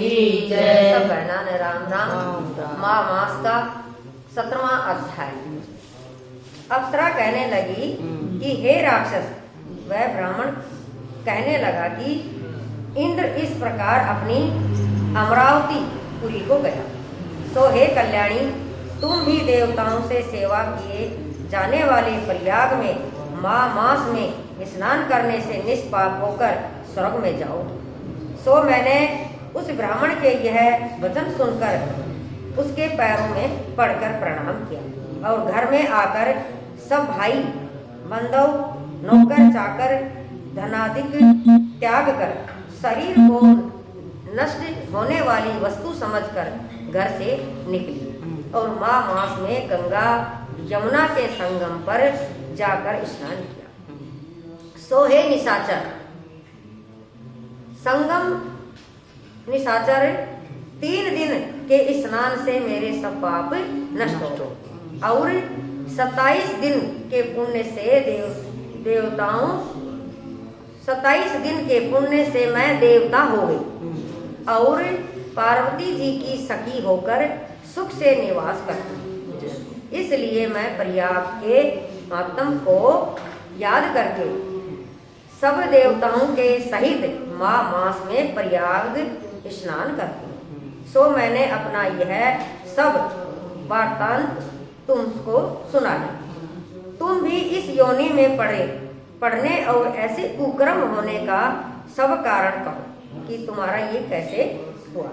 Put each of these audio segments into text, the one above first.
की जय। सब कहना ने राम राम। राम राम। माँ मास का 17वां अध्याय। अप्सरा कहने लगी कि हे राक्षस, वह ब्राह्मण कहने लगा कि इंद्र इस प्रकार अपनी अमरावती पुरी को गया। सो हे कल्याणी, तुम भी देवताओं से सेवा किए जाने वाले प्रयाग में माँ मास में स्नान करने से निष्पाप होकर स्वर्ग में जाओ। सो मैंने उस ब्राह्मण के यह वचन सुनकर उसके पैरों में पड़कर प्रणाम किया और घर में आकर सब भाई बंधु नौकर चाकर धनादिक त्याग कर शरीर को नष्ट होने वाली वस्तु समझकर घर से निकली और माँ मास में गंगा यमुना के संगम पर जाकर स्नान किया। सो हे निशाचर, संगम निशाचर, 3 दिन के स्नान से मेरे सब पाप नष्ट हो और 27 दिन के पुण्य से देवताओं 27 दिन के पुण्य से मैं देवता हो गई और पार्वती जी की सखी होकर सुख से निवास करती। इसलिए मैं प्रयाग के महात्म को याद करके सब देवताओं के सहित माँ मास में प्रयाग स्नान करती हूँ। सो मैंने अपना यह सब वार्तांत तुमको सुनाया। तुम भी इस योनि में पढ़ने और ऐसे कुकर्म होने का सब कारण कहो कि तुम्हारा ये कैसे हुआ।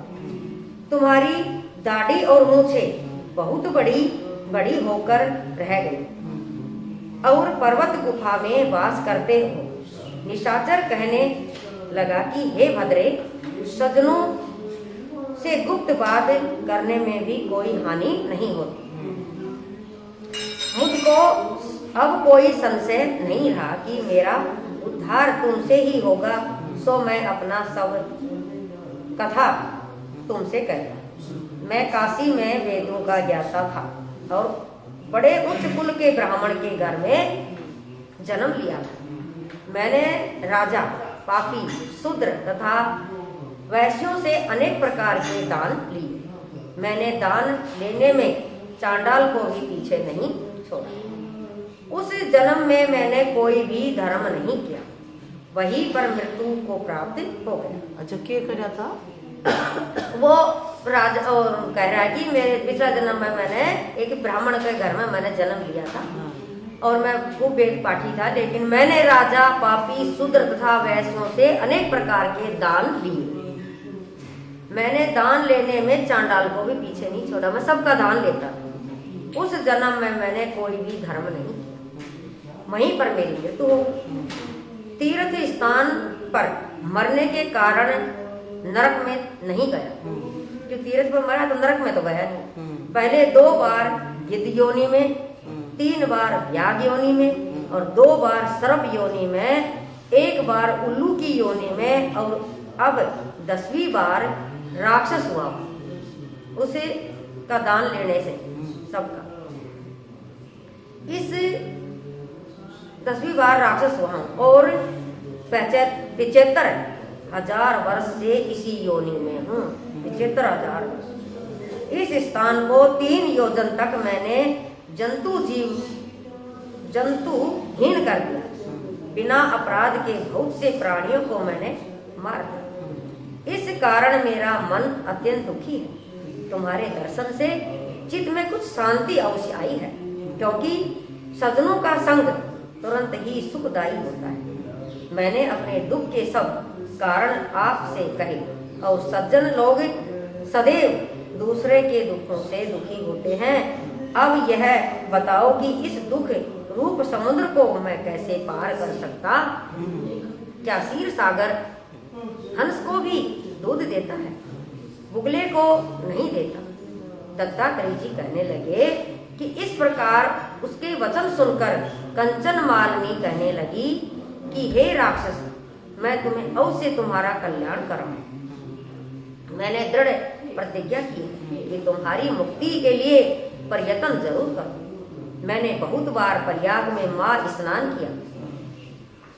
तुम्हारी दाढ़ी और मूछें बहुत बड़ी बड़ी होकर रह गई और पर्वत गुफा में वास करते हो। निशाचर कहने लगा कि हे भद्रे, सज्जनों से गुप्त बात करने में भी कोई हानि नहीं होती। मुझको अब कोई संशय नहीं रहा कि मेरा उद्धार तुमसे ही होगा। सो मैं अपना सब कथा तुमसे कहता। मैं काशी में वेदों का ज्ञाता था और बड़े उच्च कुल के ब्राह्मण के घर में जन्म लिया था। मैंने राजा, पापी, शूद्र तथा वैश्यों से अनेक प्रकार के दान लिए। मैंने दान लेने में चांडाल को भी पीछे नहीं छोड़ा। उस जन्म में मैंने कोई भी धर्म नहीं किया, वहीं पर मृत्यु को प्राप्त हो गया। अच्छा, क्या करा था वो राजा और कह रहा है कि मेरे पिछला जन्म में मैंने एक ब्राह्मण के घर में मैंने जन्म लिया था और मैं खूब वेद पाठी था, लेकिन मैंने राजा, पापी, शूद्र तथा वैश्यों से अनेक प्रकार के दान लिए। मैंने दान लेने में चांडाल को भी पीछे नहीं छोड़ा, मैं सबका दान लेता था। उस जन्म में मैंने कोई भी धर्म नहीं किया, वहीं पर मेरी मृत्यु हो। तीर्थ स्थान पर मरने के कारण नरक में नहीं गया। जो तीर्थ पर मरा तो नरक में तो गया नहीं। पहले 2 बार गिद्ध योनि में, 3 बार व्याघ योनि में और 2 बार सर्प योनि में, 1 बार उल्लू की योनि में और अब 10वीं बार राक्षस हुआ। उसे का दान लेने से सबका इस 10वीं बार राक्षस हुआ और 75,000 वर्ष से इसी योनि में हूँ। 75,000 वर्ष। इस स्थान को 3 योजन तक मैंने जंतुहीन कर दिया। बिना अपराध के बहुत से प्राणियों को मैंने मार दिया। इस कारण मेरा मन अत्यंत दुखी है। तुम्हारे दर्शन से चित्त में कुछ शांति अवश्य आई है, क्योंकि सज्जनों का संग तुरंत ही सुखदायी होता है। मैंने अपने दुख के सब कारण आपसे कहे और सज्जन लोग सदैव दूसरे के दुखों से दुखी होते हैं। अब यह बताओ कि इस दुख रूप समुद्र को मैं कैसे पार कर सकता। क्या क्षीर सागर हंस को भी दूध देता है, बुगले को नहीं देता। दत्तात्रेय जी कहने लगे कि इस प्रकार उसके वचन सुनकर कंचन मालिनी कहने लगी कि हे राक्षस, मैं तुम्हें अवश्य तुम्हारा कल्याण कराऊं। मैंने दृढ़ प्रतिज्ञा की कि तुम्हारी मुक्ति के लिए प्रयत्न जरूर करूं। मैंने बहुत बार प्रयाग में माँ स्नान किया।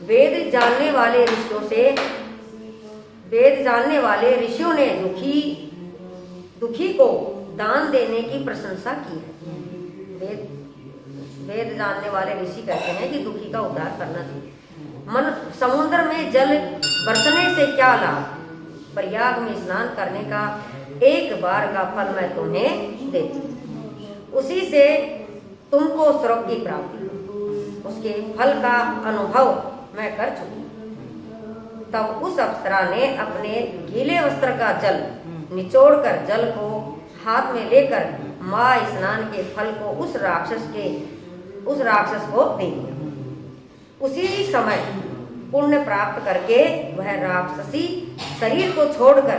वेद जानने वाले ऋषियों से वेद जानने वाले ऋषियों ने दुखी को दान देने की प्रशंसा की है। वेद जानने वाले ऋषि कहते हैं कि दुखी का उद्धार करना चाहिए। समुद्र में जल बरसने से क्या लाभ, प्रयाग में स्नान करने का एक बार का फल मैं तुम्हें देती हूँ, उसी से तुमको स्वर्ग की प्राप्ति, उसके फल का अनुभव मैं कर चुकी। तब उस अप्सरा ने अपने गीले वस्त्र का जल निचोड़कर जल को हाथ में लेकर माँ स्नान के फल को उस राक्षस को दे दिया। उसी समय पुण्य प्राप्त करके वह राक्षसी शरीर को छोड़कर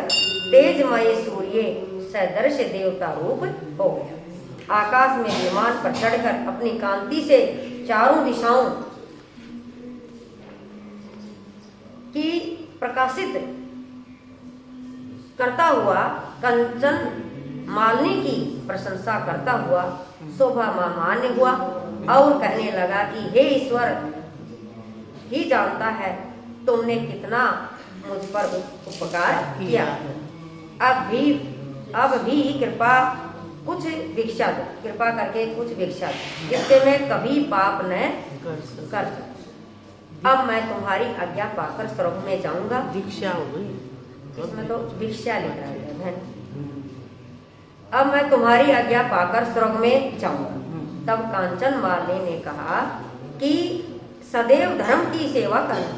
तेजमय सूर्य सदृश देवता रूप हो गया। आकाश में विमान पर चढ़कर अपनी कांति से चारों दिशाओं की प्रकाशित करता हुआ कंचन मालिनी की प्रशंसा करता हुआ शोभा मान्य हुआ और कहने लगा कि हे ईश्वर ही जानता है तुमने कितना मुझ पर उपकार किया। अब भी कृपा करके कुछ भिक्षा दो, जिससे मैं कभी पाप न कर सकूं। अब मैं तुम्हारी आज्ञा पाकर स्वर्ग में जाऊंगा। भिक्षा हो गई, इसमें तो भिक्षा लिख रहा है बहन। अब मैं तुम्हारी आज्ञा पाकर स्वर्ग में जाऊंगा। तब कांचन मालिनी ने कहा कि सदैव धर्म की सेवा करना,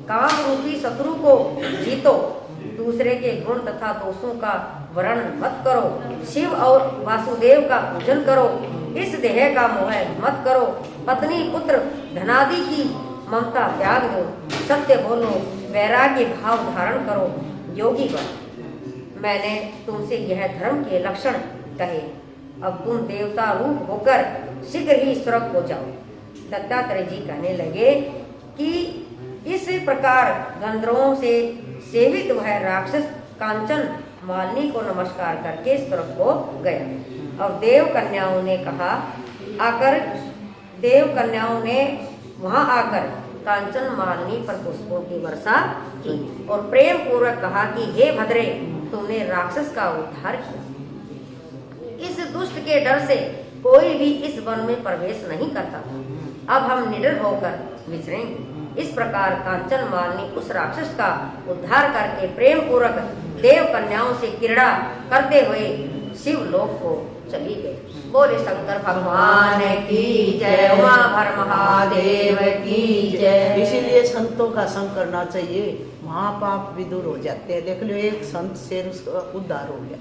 काम रूपी शत्रु को जीतो, दूसरे के गुण तथा दोषों का वर्णन मत करो, शिव और वासुदेव का पूजन करो, इस देह का मोह मत करो, पत्नी पुत्र धनादि की ममता त्याग दो, सत्य बोलो, वैराग्य भाव धारण करो, योगी बनो। मैंने तुमसे यह धर्म के लक्षण कहे। अब तुम देवता रूप होकर शीघ्र ही स्वर्ग को जाओ। दत्तात्रेय जी कहने लगे कि इस प्रकार गंधर्वों से सेवित वह राक्षस कांचन मालिनी को नमस्कार करके स्वर्ग को गया। और देव कन्याओं ने वहां आकर कांचन मालिनी पर पुष्पों की वर्षा की और प्रेम पूर्वक कहा कि हे भद्रे, तुमने राक्षस का उद्धार किया। इस दुष्ट के डर से कोई भी इस वन में प्रवेश नहीं करता था। अब हम निडर होकर विचरेंगे। इस प्रकार कांचन मालिनी उस राक्षस का उद्धार करके प्रेम पूर्वक देव कन्याओं से क्रीड़ा करते हुए शिव लोक को चली गई। बोले शंकर भगवान की जय, उमा भर महादेव की जय। इसीलिए संतों का संग करना चाहिए, महापाप भी दूर हो जाते हैं। देख लो, एक संत से उसका उद्धार हो गया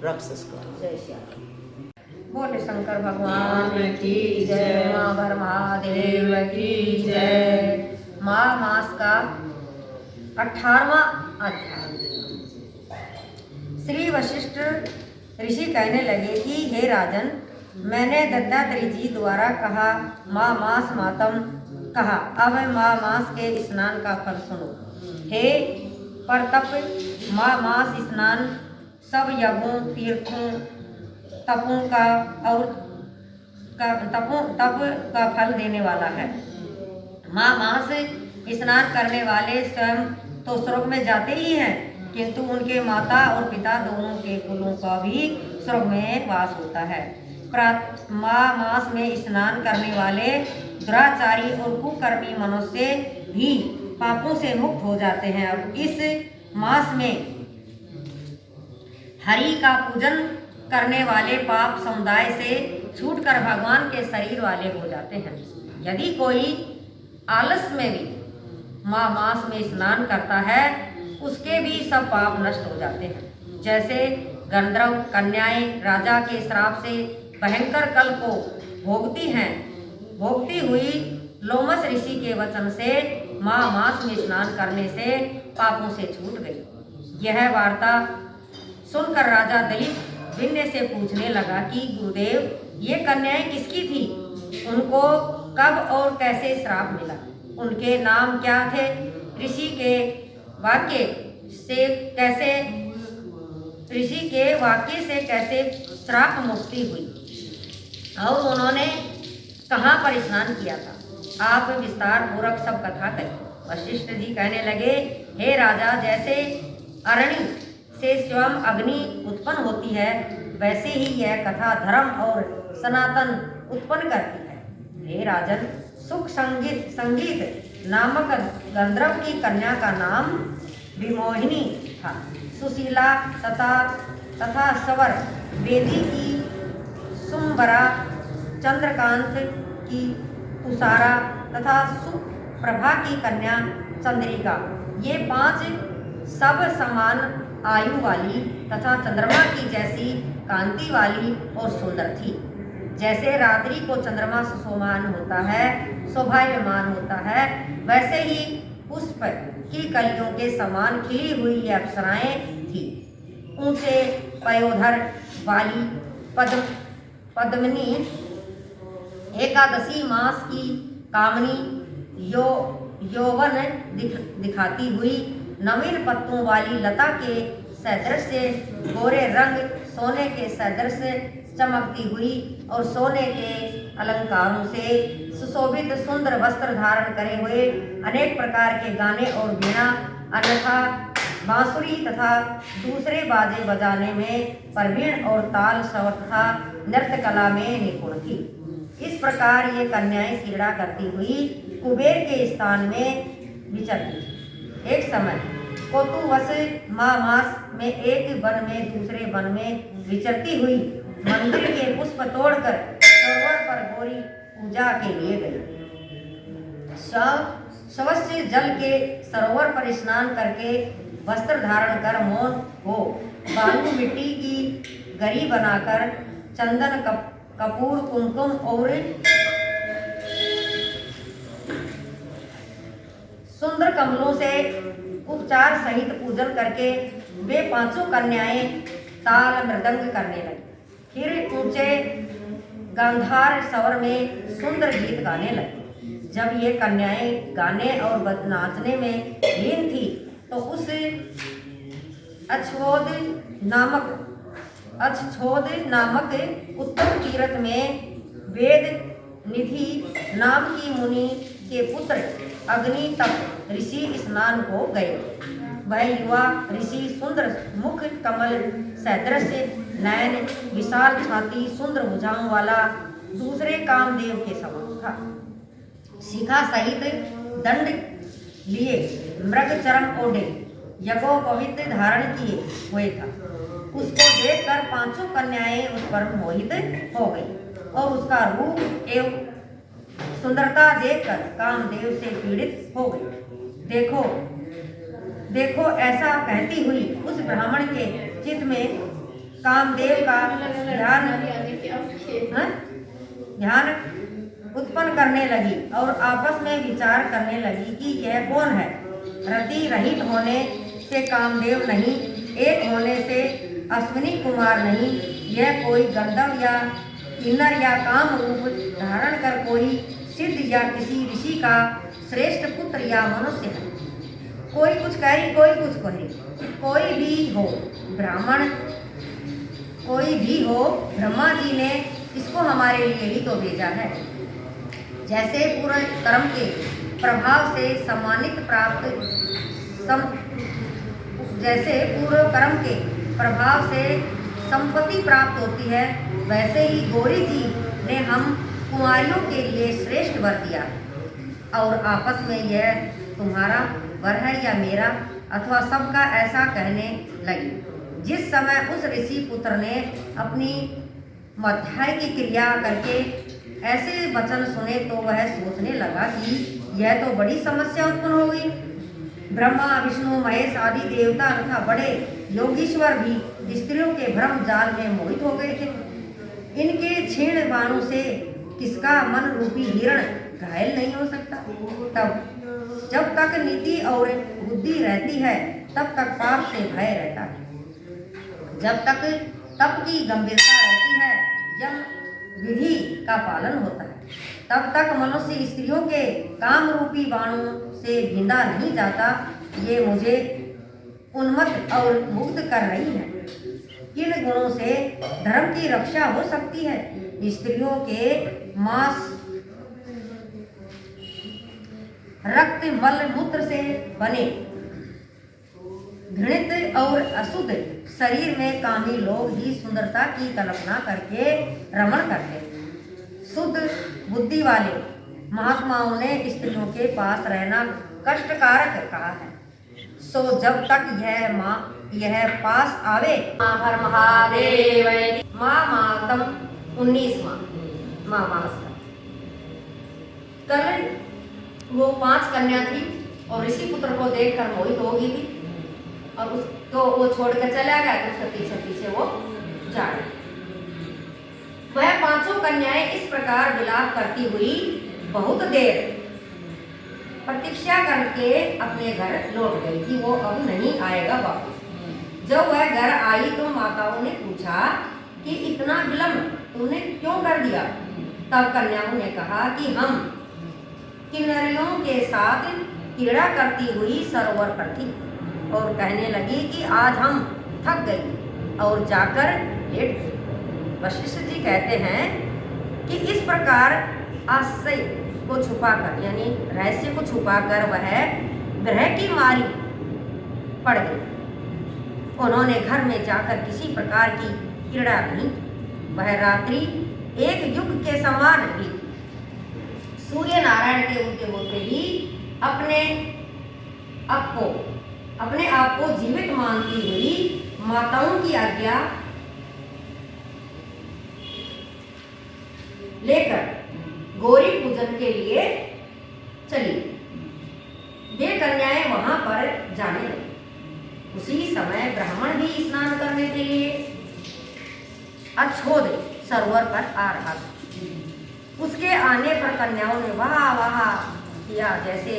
राक्षस का। जय श्याम। बोले शंकर भगवान की जय, उमा भर महादेव की जय। माघ मास का 18वां अध्याय। श्री वशिष्ठ ऋषि कहने लगे कि हे राजन, मैंने दत्तात्रेय जी द्वारा कहा माँ मास मातम कहा, अब माँ मास के स्नान का फल सुनो। हे परतप, माँ मास स्नान सब यज्ञों तीर्थों तपों का और तप का फल देने वाला है। माँ मास स्नान करने वाले स्वयं तो स्वर्ग में जाते ही हैं, किंतु उनके माता और पिता दोनों के कुलों का भी स्वर्ग में वास होता है। माँ मास में स्नान करने वाले दुराचारी और कुकर्मी मनुष्य भी पापों से मुक्त हो जाते हैं और इस मास में हरि का पूजन करने वाले पाप समुदाय से छूटकर भगवान के शरीर वाले हो जाते हैं। यदि कोई आलस में भी माँ मास में स्नान करता है, उसके भी सब पाप नष्ट हो जाते हैं। जैसे गंधर्व कन्याएं राजा के श्राप से भयंकर कल को भोगती हुई लोमस ऋषि के वचन से माँ मास में स्नान करने से पापों से छूट गई। यह वार्ता सुनकर राजा दलित विन्य से पूछने लगा कि गुरुदेव, ये कन्याएं किसकी थी? उनको कब और कैसे श्राप मिला? उनके नाम क्या थे? ऋषि के वाक्य से कैसे श्राप मुक्ति हुई और उन्होंने कहाँ पर स्नान किया था? आप विस्तार पूर्वक सब कथा कहिए। वशिष्ठ जी कहने लगे, हे राजा, जैसे अरणि से स्वयं अग्नि उत्पन्न होती है, वैसे ही यह कथा धर्म और सनातन उत्पन्न करती है। हे राजन, सुख संगीत नामक गंधर्व की कन्या का नाम विमोहिनी था। सुशीला तथा सवर वेदी की सुंबरा, चंद्रकांत की तुषारा तथा सुप्रभा की कन्या चंद्रिका, ये 5 सब समान आयु वाली तथा चंद्रमा की जैसी कांति वाली और सुंदर थी। जैसे रात्रि को चंद्रमा सुशोभान होता है, शोभायमान होता है, वैसे ही पुष्प की कलियों के समान खिली हुई ये अप्सराएं थी। ऊंचे पयोधर वाली पद्मिनी, एकादशी मास की कामनी, यौवन दिखाती हुई, नवीन पत्तों वाली लता के सदृश गोरे रंग, सोने के सदृश चमकती हुई और सोने के अलंकारों से सुशोभित सुंदर वस्त्र धारण करे हुए, अनेक प्रकार के गाने और वीणा, अन्यथा बांसुरी तथा दूसरे बाजे बजाने में प्रवीण और ताल स्वर तथा नृत्य कला में निपुण थी। इस प्रकार ये कन्याएं क्रीड़ा करती हुई कुबेर के स्थान में विचरती। एक समय कोतुवश मास में एक वन में दूसरे वन में विचरती हुई मंदिर के पुष्प तोड़कर सरोवर पर गौरी पूजा के लिए गई। स्वच्छ जल के सरोवर पर स्नान करके वस्त्र धारण कर मौन हो, बालू मिट्टी की गरी बनाकर चंदन कपूर कुमकुम और सुंदर कमलों से उपचार सहित पूजन करके वे 5 कन्याएं ताल मृदंग करने लगी। फिर ऊंचे गांधार स्वर में सुंदर गीत गाने लगी। जब ये कन्याएं गाने और नाचने में लीन थी तो उस अच्छोद नामक उत्तम तीर्थ में वेद निधि नाम की मुनि के पुत्र अग्नि तप ऋषि स्नान को गए। वह युवा ऋषि सुंदर मुख कमल सदृश नयन, विशाल छाती, सुंदर भुजाओं वाला, दूसरे कामदेव के समान था। शिखा सहित दंड लिए, मृग चरम ओढ़े, यज्ञोपवीत धारण किए हुए था। उसको देखकर 5 कन्याएं उस पर मोहित हो गई और उसका रूप एवं सुंदरता देखकर कामदेव से पीड़ित हो गई। देखो ऐसा कहती हुई उस ब्राह्मण के चित्त में कामदेव का ध्यान उत्पन्न करने लगी और आपस में विचार करने लगी कि यह कौन है। रति रहित होने से कामदेव नहीं, एक होने से अश्विनी कुमार नहीं, यह कोई गंधर्व या किन्नर या काम रूप धारण कर कोई सिद्ध या किसी ऋषि का श्रेष्ठ पुत्र या मनुष्य है। कोई कुछ कहे, कोई कुछ कहे, कोई भी हो ब्राह्मण, कोई भी हो, ब्रह्मा जी ने इसको हमारे लिए ही तो भेजा है। जैसे पूर्व कर्म के प्रभाव से सम्मानित प्राप्त जैसे पूर्व कर्म के प्रभाव से संपत्ति प्राप्त होती है, वैसे ही गौरी जी ने हम कुमारियों के लिए श्रेष्ठ वर दिया और आपस में यह तुम्हारा वर है या मेरा अथवा सबका ऐसा कहने लगी। जिस समय उस ऋषि पुत्र ने अपनी मध्याह्न की क्रिया करके ऐसे वचन सुने तो वह सोचने लगा कि यह तो बड़ी समस्या उत्पन्न हो गई। ब्रह्मा विष्णु महेश आदि देवता तथा बड़े योगीश्वर भी स्त्रियों के भ्रम जाल में मोहित हो गए थे। इनके क्षीण बाणों से किसका मन रूपी हिरण घायल नहीं हो सकता। तब जब तक नीति और बुद्धि रहती है तब तक पाप से भय रहता है। जब तक तप की गंभीरता रहती है, यम विधि का पालन होता है, तब तक मनुष्य स्त्रियों के काम रूपी बाणों से भिंदा नहीं जाता। ये मुझे उन्मत्त और मुक्त कर रही है। किन गुणों से धर्म की रक्षा हो सकती है? रक्त मल मूत्र से बने घृणित और अशुद्ध शरीर में कामी लोग ही सुंदरता की कल्पना करके रमण करते हैं। शुद्ध बुद्धि वाले महात्माओं ने स्त्रियों के पास रहना कष्टकारक कहा है। सो जब तक यह पास आवे माँ हर महादेव माँ मातम 19वां माँ मास का। कल वो 5 कन्या थी और ऋषि पुत्र को देखकर मोहित हो गई थी और उसको वो छोड़कर चला गया तो उसके पीछे पीछे वो जा रही। वह 5 कन्याएं इस प्रकार विलाप करती हुई बहुत देर प्रतीक्षा करके अपने घर लौट गई कि वो अब नहीं आएगा वापस। जब वह घर आई तो माताओं ने पूछा कि इतना विलंब तूने क्यों कर दिया। तब कन्याओं ने कहा कि हम किन्नरियों के साथ क्रीड़ा करती हुई सरोवर पर थी और कहने लगी कि आज हम थक गई और जाकर लेट गई। वशिष्ठ जी कहते हैं कि इस प्रकार आशय को छुपाकर यानी रहस्य को छुपाकर वह ग्रह की मारी पड़ गई। उन्होंने घर में जाकर किसी प्रकार की क्रीड़ा नहीं। वह रात्रि एक युग के समान रही। सूर्य नारायण के उगते होते ही अपने आप को जीवित मानती हुई माताओं की आज्ञा लेकर गौरी पूजन के लिए चली। वे कन्याएं वहां पर जाने लगी। उसी समय ब्राह्मण भी स्नान करने के लिए अछोद सरोवर पर आ रहा था। उसके आने पर कन्याओं ने वाह वाह किया जैसे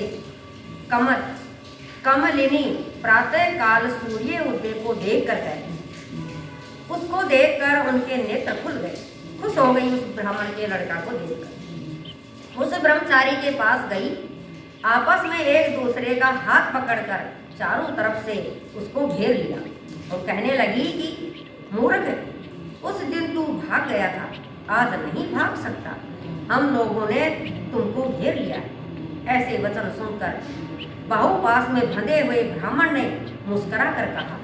कमलिनी प्रातः काल सूर्य उदय को देखकर कहती। उसको देखकर उनके नेत्र खुल गए। खुश हो गई उस ब्राह्मण के लड़का को देखकर। उस ब्रह्मचारी के पास गई। आपस में एक दूसरे का हाथ पकड़कर चारों तरफ से उसको घेर लिया और कहने लगी कि मूर्ख, उस दिन तू भाग गया था, आज नहीं भाग सकता। हम लोगों ने तुमको घेर लिया। ऐसे वचन सुनकर बाहुपास में बंधे हुए ब्राह्मण ने मुस्कुरा कर कहा,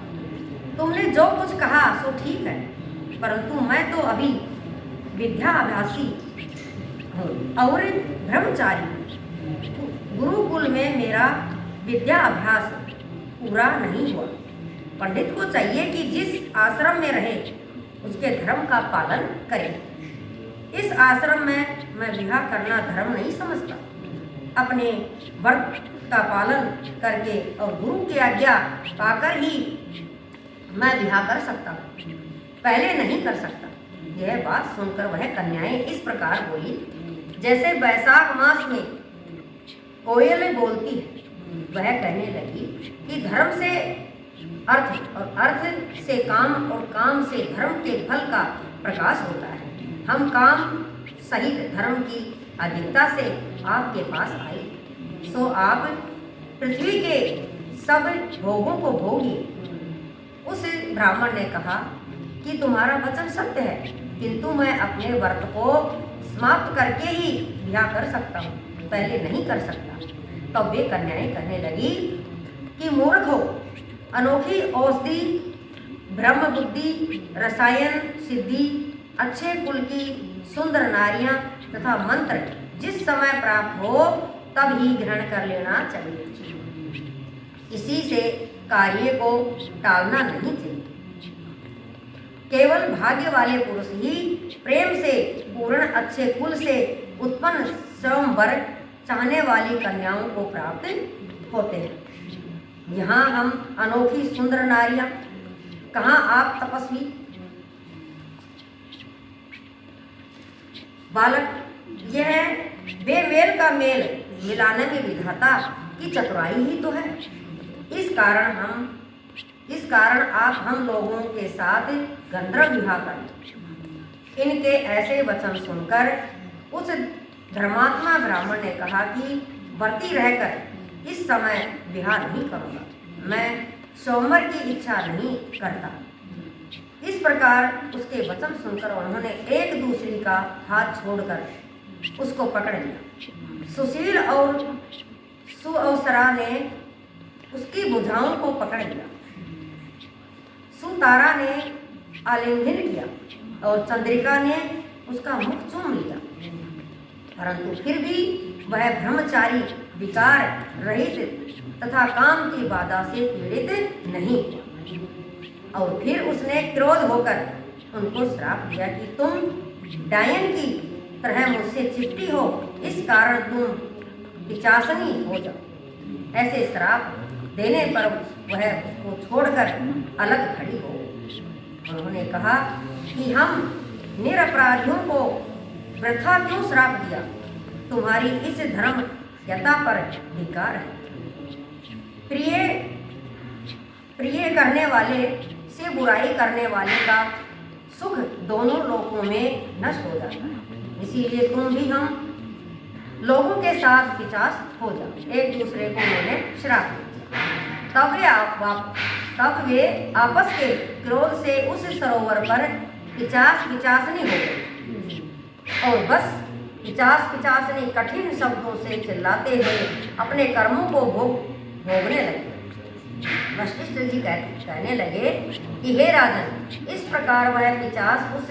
तुमने जो कुछ कहा सो ठीक है, परंतु मैं तो अभी विद्याभ्यासी हूँ और ब्रह्मचारी। गुरुकुल में मेरा विद्या अभ्यास पूरा नहीं हुआ। पंडित को चाहिए कि जिस आश्रम में रहे उसके धर्म का पालन करे। इस आश्रम में मैं विवाह करना धर्म नहीं समझता। अपने व्रत का पालन करके और गुरु की आज्ञा पाकर ही मैं विवाह कर सकता हूँ, पहले नहीं कर सकता। यह बात सुनकर वह कन्याएं इस प्रकार बोली जैसे वैशाख मास में कोयल बोलती है। वह कहने लगी कि धर्म से अर्थ और अर्थ से काम और काम से धर्म के फल का प्रकाश होता है। हम काम सहित धर्म की अधिकता से आपके पास आए, सो आप पृथ्वी के सब भोगों को भोगिए। उस ब्राह्मण ने कहा कि तुम्हारा वचन सत्य है, किंतु मैं अपने व्रत को समाप्त करके ही विवाह कर सकता हूँ, पहले नहीं कर सकता। तब वे कन्याएं कहने लगी कि मूर्ख हो, अनोखी औषधि, ब्रह्म बुद्धि, रसायन सिद्धि, अच्छे कुल की सुंदर नारियां तथा मंत्र जिस समय प्राप्त हो तब ही ग्रहण कर लेना चाहिए। इसी से कार्य को टालना नहीं चाहिए। केवल भाग्य वाले पुरुष ही प्रेम से पूर्ण अच्छे कुल से उत्पन्न स्वयंवर चाहने वाली कन्याओं को प्राप्त होते हैं। यहाँ हम अनोखी सुंदर नारियां, कहाँ आप तपस्वी बालक। यह बेमेल का मेल मिलाने में विधाता की चतुराई ही तो है। इस कारण आप हम लोगों के साथ गंधर्व विवाह करें। इनके ऐसे वचन सुनकर उस धर्मात्मा ब्राह्मण ने कहा कि व्रती रहकर इस समय विवाह नहीं करूँगा, मैं सोमवार की इच्छा नहीं करता। इस प्रकार उसके वचन सुनकर उन्होंने एक दूसरे का हाथ छोड़कर उसको पकड़ लिया। सुशील और सुअवसरा ने उसकी भुजाओं को पकड़ लिया। सुतारा ने आलिंगन किया और चंद्रिका ने उसका मुख चूम लिया, परंतु फिर भी वह ब्रह्मचारी विकार रहित तथा काम की बाधा से पीड़ित नहीं। और फिर उसने क्रोध होकर उनको श्राप दिया कि तुम डायन की तरह मुझसे चिपटी हो, इस कारण तुम पिचासनी हो जाओ। ऐसे श्राप देने पर वह उसको छोड़कर अलग खड़ी हो गई। उन्होंने कहा कि हम निरपराधियों को वृथा क्यों श्राप दिया, तुम्हारी इस धर्म यथा पर धिक्कार है। प्रिय करने वाले से बुराई करने वाले का सुख दोनों लोकों में नष्ट हो जाता है। इसीलिए तुम भी हम लोगों के साथ पिचास हो जाओ। एक दूसरे को उन्होंने श्राप दिया। तब वे आपस के क्रोध से उस सरोवर पर पिचासनी हो गए और बस पिचासनी कठिन शब्दों से चिल्लाते हुए अपने कर्मों को भोगने लगे। वशिष्ठ जी कहने लगे कि हे राजन, इस प्रकार वह पिचास उस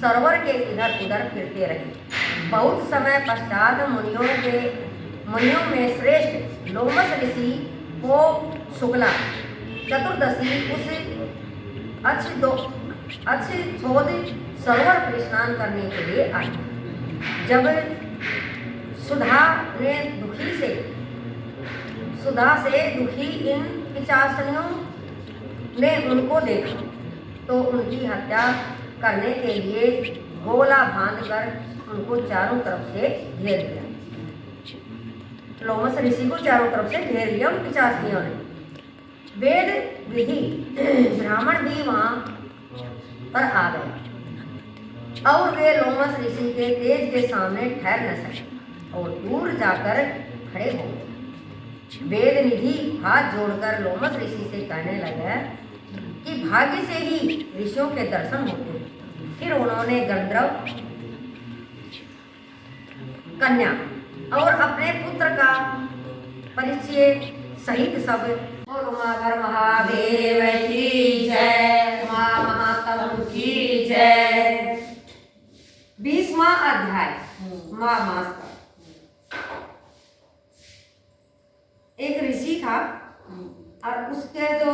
सरोवर के इधर उधर फिरते रहे। बहुत समय पश्चात मुनियों में श्रेष्ठ लोमस ऋषि को शुक्ला चतुर्दशी उस अच्छोद सरोवर पर स्नान करने के लिए आए। जब सुधा से दुखी इन पिचासनियों ने उनको देखा तो उनकी हत्या करने के लिए गोला बांधकर उनको चारों तरफ से घेर लिया। लोमस ऋषि को चारों तरफ से घेर लिया उन पिचासनियों ने। वेद विधि ब्राह्मण भी वहां पर आ गए और वे लोमस ऋषि के तेज के सामने ठहर न सके और दूर जाकर खड़े हो गए। वेद निधि हाथ जोड़कर लोमस ऋषि से कहने लगा कि भाग्य से ही ऋषियों के दर्शन होते हैं। फिर उन्होंने गंधर्व कन्या और अपने पुत्र का परिचय सहित सब उमागर महादेव की जय, मां महातम की जय। 20वां अध्याय माँ मास का। एक ऋषि था और उसके जो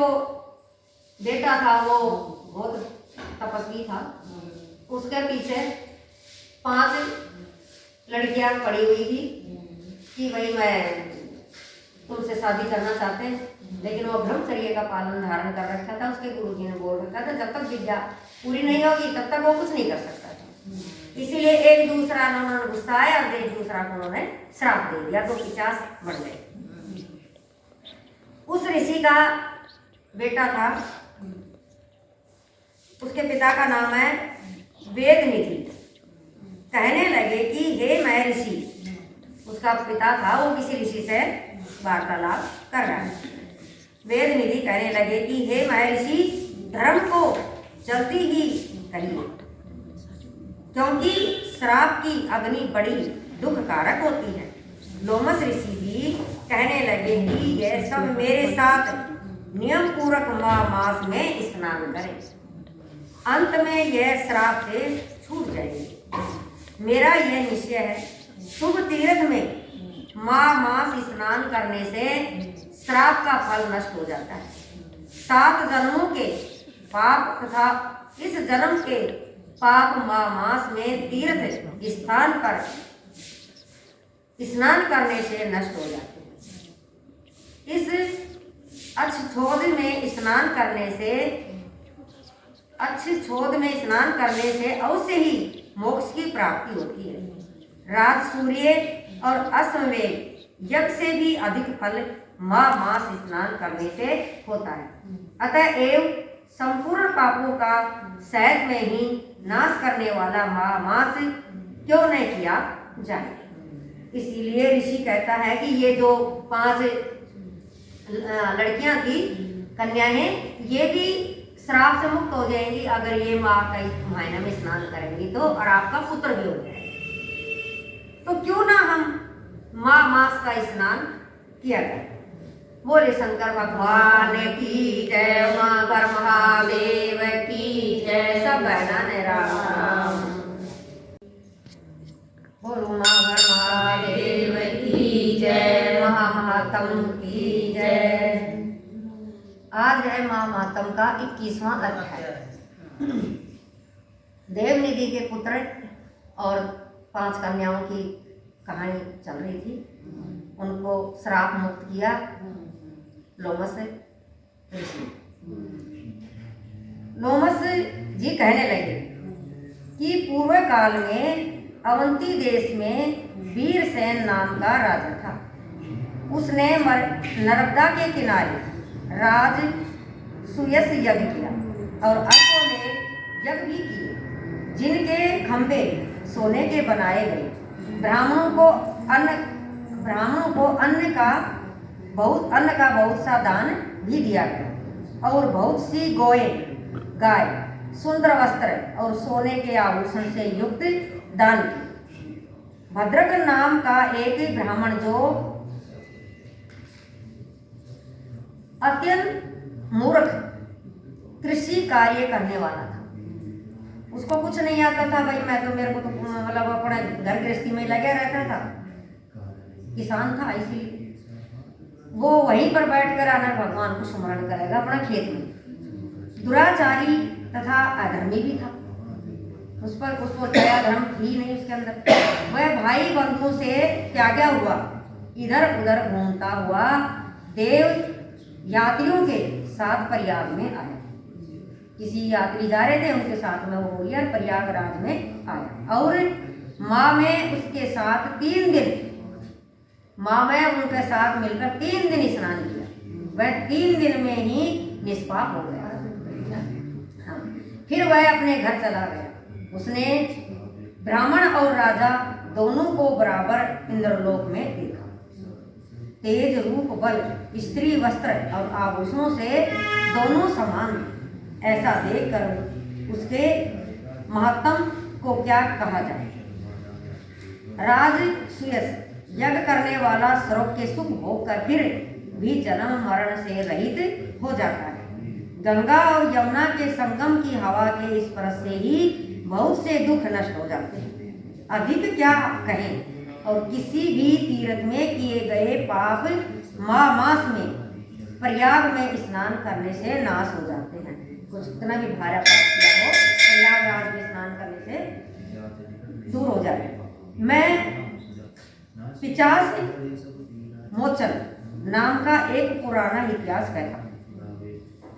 बेटा था वो बहुत तपस्वी था। उसके पीछे 5 लड़कियां पड़ी हुई थी कि भाई मैं तुमसे शादी करना चाहते हैं, लेकिन वो ब्रह्मचर्य का पालन धारण कर रखा था। उसके गुरुजी ने बोल रखा था जब तक विद्या पूरी नहीं होगी तब तक वो कुछ नहीं कर सकता था। इसीलिए एक दूसरा उन्होंने गुस्सा आया और एक दूसरा को उन्होंने श्राप दे दिया, तो 50 बढ़ गए। उस ऋषि का बेटा था, उसके पिता का नाम है वेद निधि। कहने लगे कि हे मैं ऋषि, उसका पिता था वो किसी ऋषि से वार्तालाप कर रहा है। वेद निधि कहने लगे कि हे मैं ऋषि, धर्म को जल्दी ही करिए, क्योंकि श्राप की अग्नि बड़ी दुखकारक होती है। लोमस ऋषि भी कहने लगे कि यह सब मेरे साथ नियम पूर्वक मास में स्नान करें, अंत में यह श्राप से छूट जाएगी। मेरा यह निश्चय है, शुभ तीर्थ में मास स्नान करने से श्राप का फल नष्ट हो जाता है। 7 जन्मों के पाप तथा इस जन्म के पाप मास में तीर्थ स्थान पर स्नान करने से नष्ट हो जाते हैं। इस अच्छोद में स्नान करने से अवश्य ही मोक्ष की प्राप्ति होती है। राज, सूर्य और अश्वमेध यज्ञ से भी अधिक फल मास स्नान करने से होता है। अतः एवं संपूर्ण पापों का सहज में ही नाश करने वाला मास क्यों न किया जाए। इसीलिए ऋषि कहता है कि ये जो 5 लड़कियां थी, कन्याएं, ये भी श्राप से मुक्त हो जाएंगी अगर ये माँ का महीना में स्नान करेंगी तो, और आपका पुत्र भी हो जाएगा। तो क्यों ना हम मास का स्नान किया गया। बोले शंकर भगवान की जय, उमा पर महादेव की जय, सब बहना राम। बोलो उमा पर महादेव की जय, महात्म की जय। आज है महात्म का 21वां अध्याय। देवनिधि के पुत्र और 5 कन्याओं की कहानी चल रही थी। उनको श्राप मुक्त किया लोमस ऋषि। लोमस जी कहने लगे कि पूर्व काल में अवंती देश में वीरसेन नाम का राजा था। उसने नर्मदा के किनारे राज सुयस यज्ञ किया और अश्वों ने यज्ञ भी किए, जिनके खंभे सोने के बनाए गए। ब्राह्मणों को अन्न का बहुत सा दान भी दिया गया और बहुत सी गाय, सुंदर वस्त्र और सोने के आभूषण से युक्त दान किए। भद्रक नाम का एक ब्राह्मण जो अत्यंत मूर्ख कृषि कार्य करने वाला था, उसको कुछ नहीं आता था। भाई मेरे को तो मतलब अपने घर गृहस्थी में लगा रहता था, किसान था, इसीलिए वो वहीं पर बैठकर आनंद भगवान को स्मरण करेगा अपना खेत में। दुराचारी तथा अधर्मी भी था, उसको दया धर्म थी नहीं उसके अंदर। वह भाई बंधुओं से त्यागा हुआ इधर उधर घूमता हुआ देव यात्रियों के साथ प्रयाग में आया। किसी यात्री जा रहे थे, उनके साथ में वो हो गया, प्रयागराज में आया और माँ में उनके साथ मिलकर 3 दिन स्नान किया। वह 3 दिन में ही निष्पाप हो गया। हाँ। फिर वह अपने घर चला गया। उसने ब्राह्मण और राजा दोनों को बराबर इंद्रलोक में देखा। तेज रूप बल, स्त्री वस्त्र और आभूषणों से दोनों समान। ऐसा देखकर उसके महत्तम को क्या कहा जाए। राज सुयस यज्ञ करने वाला स्वर्ग के सुख भोग कर फिर भी जन्म मरण से रहित हो जाता है। गंगा और यमुना के संगम की हवा के स्पर्श से ही बहुत से दुख नष्ट हो जाते हैं। अधिक क्या कहें, और किसी भी तीर्थ में किए गए पाप मास में प्रयाग में स्नान करने से नाश हो जाते हैं। कुछ कितना भी भारा पाप किया हो, प्रयागराज में स्नान करने से दूर हो जाए। मैं पिशाच मोचन नाम का एक पुराना इतिहास कहता हूँ।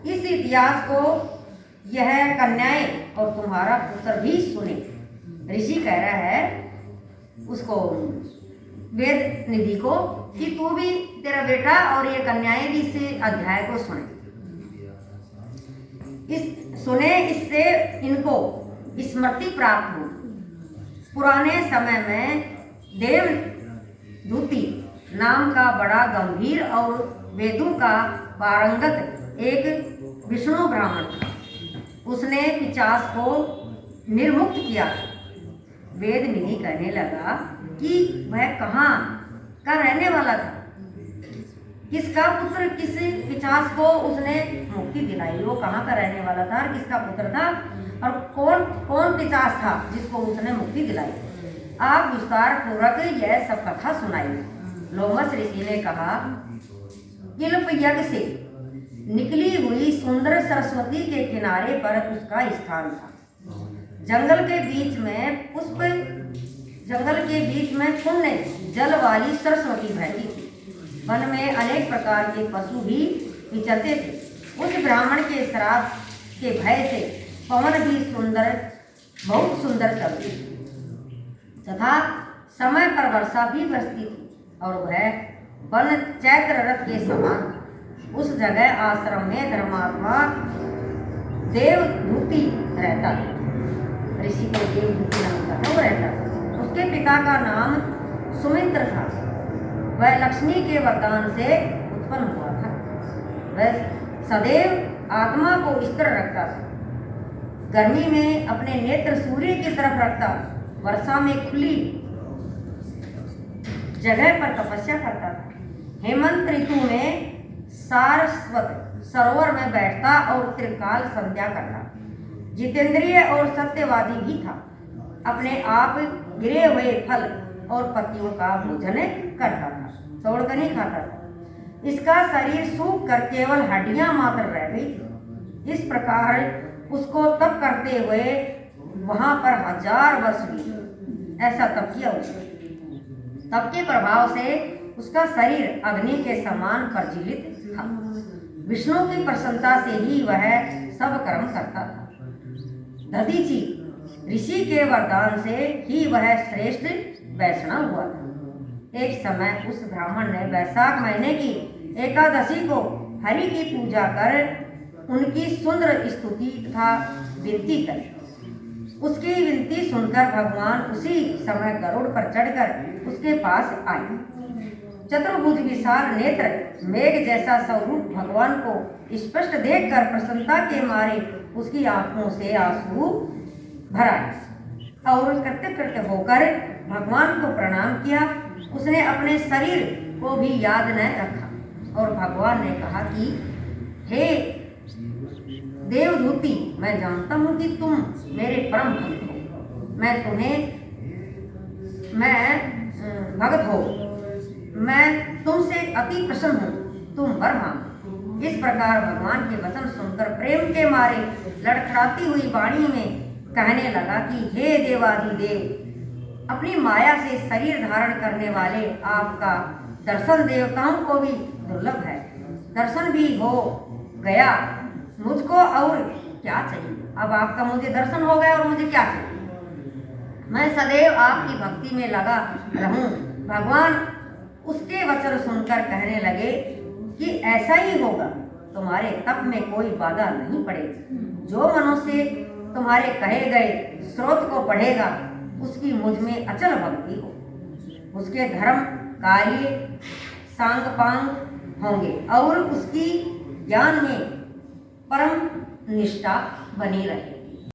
इस इतिहास को यह कन्याएं और तुम्हारा पुत्र भी सुने। ऋषि कह रहा है उसको, वेद निधि को, कि तू भी, तेरा बेटा और ये कन्याएं भी इस अध्याय को सुने। इससे इनको स्मृति प्राप्त हो। पुराने समय में देवदूती नाम का बड़ा गंभीर और वेदों का पारंगत एक विष्णु ब्राह्मण था। उसने पिशाच को निर्मुक्त किया। वेद निधि कहने लगा कि वह कहाँ का रहने वाला था, किसका पुत्र, किस पिशाच को उसने मुक्ति दिलाई, वो कहाँ का रहने वाला था और किसका पुत्र था, और कौन पिशाच था जिसको उसने मुक्ति दिलाई। आप विस्तार पूर्वक यह सब कथा सुनाइए। लोमस ऋषि ने कहा, किल्प यज्ञ से निकली हुई सुंदर सरस्वती के किनारे पर उसका स्थान था। जंगल के बीच में पुण्य जल वाली सरस्वती बहती थी। वन में अनेक प्रकार के पशु भी विचरते थे। उस ब्राह्मण के श्राप के भय से पवन भी बहुत सुंदर चलती थी तथा समय पर वर्षा भी बरसती थी और वह वन चैत्र रथ के समान। उस जगह आश्रम में धर्मात्मा देवदूती रहता था। ऋषि को देवदूती नाम का था, वो रहता था। उसके पिता का नाम सुमित्र था। वह लक्ष्मी के वरदान से उत्पन्न हुआ था। वह सदैव आत्मा को स्थिर रखता था। गर्मी में अपने नेत्र सूर्य की तरफ रखता, वर्षा में खुली जगह पर तपस्या करता था। हेमंत ऋतु में सारस्वत सरोवर में बैठता और त्रिकाल संध्या करता। जितेंद्रिय और सत्यवादी भी था। अपने आप गिरे हुए फल और पत्तियों का भोजन करता था, तोड़कर नहीं खाता था। इसका शरीर सूख कर केवल हड्डियां मात्र रह गई थी। इस प्रकार उसको तप करते हुए वहां पर 1000 वर्ष बीते। ऐसा तप किया उसने। तप के प्रभाव से उसका शरीर अग्नि के समान प्रज्वलित था। विष्णु की प्रसन्नता से ही वह सब कर्म करता था। दधीचि ऋषि के वरदान से ही वह श्रेष्ठ वैष्णव हुआ था। एक समय उस ब्राह्मण ने वैशाख महीने की एकादशी को हरि की पूजा कर उनकी सुंदर स्तुति तथा विनती करी। उसकी विनती सुनकर भगवान उसी समय गरुड़ पर चढ़कर उसके पास आए। चतुर्भुज विशाल नेत्र मेघ जैसा स्वरूप भगवान को स्पष्ट देखकर प्रसन्नता के मारे उसकी आंखों से आंसू भर आए और कृतकृत होकर भगवान को प्रणाम किया। उसने अपने शरीर को भी याद न रखा और भगवान ने कहा कि हे देवदूती, मैं जानता हूँ कि तुम मेरे परम भक्त हो। मैं भक्त हो। मैं तुमसे अति प्रसन्न हूँ। तुम वर मांगो। इस प्रकार भगवान के वचन सुनकर प्रेम के मारे लड़खड़ाती हुई वाणी में कहने लगा कि हे देवादिदेव, अपनी माया से शरीर धारण करने वाले आपका दर्शन देवताओं को भी दुर्लभ है। दर्शन भी हो गया, मुझको और क्या चाहिए। अब आपका मुझे दर्शन हो गया और मुझे क्या चाहिए। मैं सदैव आपकी भक्ति में लगा रहूं। भगवान उसके वचन सुनकर कहने लगे कि ऐसा ही होगा। तुम्हारे तप में कोई बाधा नहीं पड़ेगी। जो मनुष्य तुम्हारे कहे गए स्रोत को पढ़ेगा उसकी मुझ में अचल भक्ति हो। उसके धर्म कार्य सांगपांग होंगे और उसकी ज्ञान में परम निष्ठा बनी रहे।